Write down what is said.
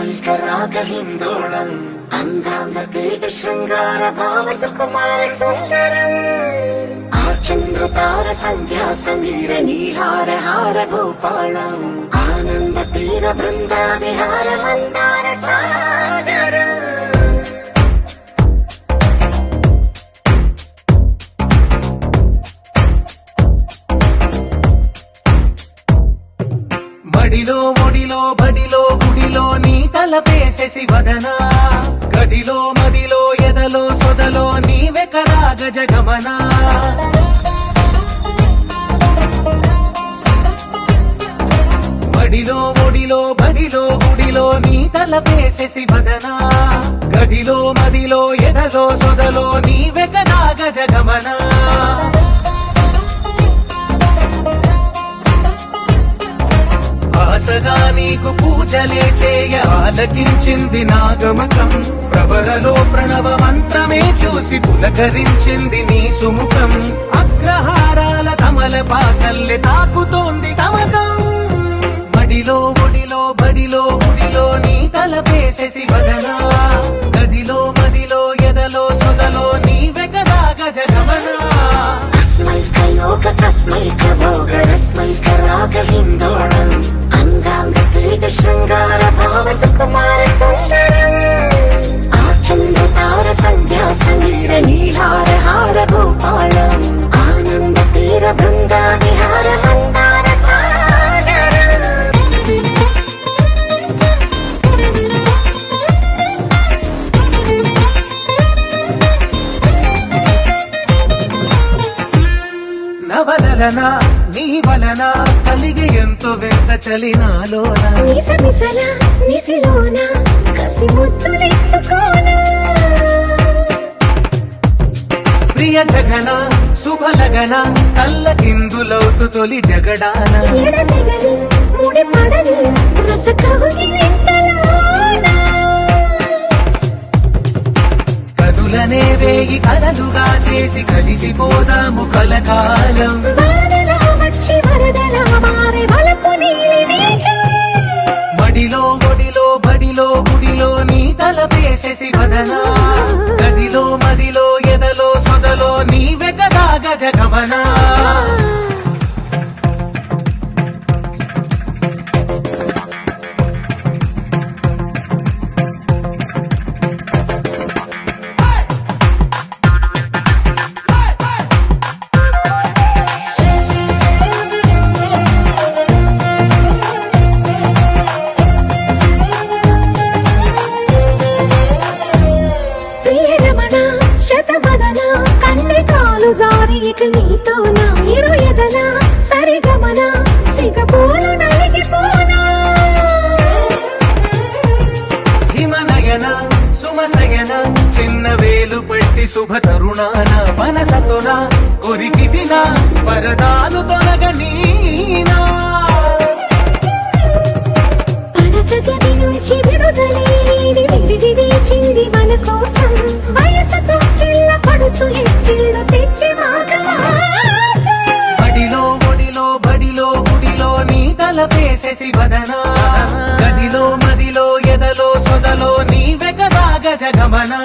अस्मैकराग हिन्दोळम् अन्दान्नतेज शृङ्गार भाव सुकुमार सुन्दरम् आचन्द्रतार सन्ध्या समीर नीहार हार गोपालम् आनन्द तीर बृन्दा विहार मन्दार सागरम् బడిలో మొడిలో బడిలో గుడిలో నీ తలపేసేసి వదనా గదిలో మదిలో ఎదలో సొదలో నీవే కదా గజగమనా బడిలో మొడిలో బడిలో గుడిలో నీ తలపేసేసి వదనా గదిలో మదిలో ఎదలో సొదలో నీవే కదా గజగమనా ఆశగా నీకు పూజలే చేయ ఆలకించింది నాగమకం ప్రవరలో ప్రణవ మంత్రమే చూసి పులకరించింది నీ సుముఖం అగ్రహారాల కమల పాకల్లె తాకుతోంది తమకం బడిలో ఒడిలో బడిలో గుడిలో నీ తలపేసేసి వదనా గదిలో మదిలో ఎదలో సొదలో నీవే కదా గజగమనా अस्मैकयोग तस्मैक भोग रस्मैकराग हिन्दोळम् अन्दान्नतेज शृङ्गार भाव सुकुमार सुन्दरम् आचन्द्रतार सन्ध्या समीर नीहार हार गोपालम् आनन्द तीर बृन्दा विहार मन्दार सागरम् నవలనా నీ వలన కలిగి ఎంతో వెంట చలినాలోన నిసమిసల నిసిలోన కసి ముద్దులిచ్చుకోన ప్రియ జగన శుభలగన కళ్ళకిందులవుతు తొలి జగడాన ఎడతెగని ముడి పడని రస కౌగిలింతలోన కదులనే వేగి కలలుగా చేసి కలిసిపోదాము కలకాలం వానలా వచ్చి వరదలా మారే వలపు నీలి మేఘం బడిలో ఒడిలో బడిలో గుడిలో నీ తలపేసేసి వదనా గదిలో మదిలో ఎదలో సొదలో నీవే కదా గజగమనా ప్రియరమణ శతబదన కన్నెకాలు జారి ఇక నీతోనా ఇరు ఎదల సరిగమన సిగపోలు నలిగిపోనా హిమనయన సుమసయన చిన్న వేలు పట్టి శుభ తరుణాన మనసతోన కొరికి దిన పరదాలు తొలగనీనా పడక గది నుంచి విడుదలేని విడిచింది మన కోసం వయసుతో కిళ్ళ పడుచు ఎక్కిళ్ళు తెచ్చి మాకవాసం బడిలో ఒడిలో బడిలో గుడిలో నీ తలపేసేసి వదనా గదిలో మదిలో ఎదలో సొదలో నీవే కదా గజగమనా